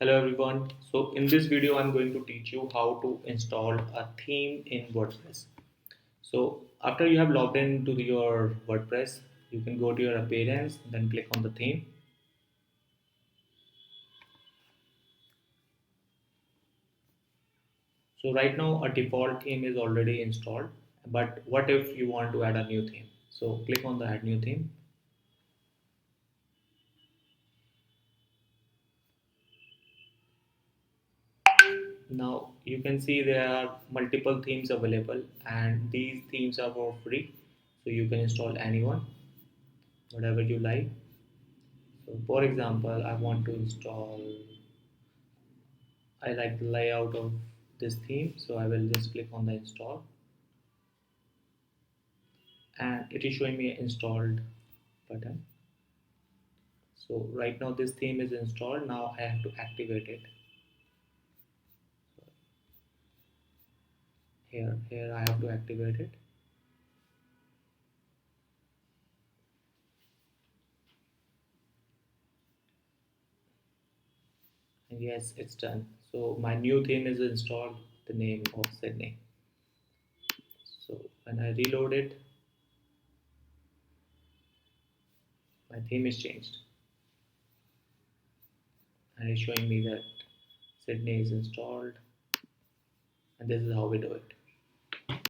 Hello everyone. So in this video I'm going to teach you how to install a theme in WordPress. So after you have logged into your WordPress, you can go to your appearance, then click on the theme. So right now a default theme is already installed, but what if you want to add a new theme? So click on the add new theme. Now you can see there are multiple themes available and these themes are for free. So you can install anyone, whatever you like. So for example, I want to install, I like the layout of this theme, so I will just click on the install and it is showing me installed button. So right now this theme is installed. Now I have to activate it. Here I have to activate it. And yes, it's done. So my new theme is installed, the name of Sydney. So when I reload it, my theme is changed and it's showing me that Sydney is installed, and this is how we do it.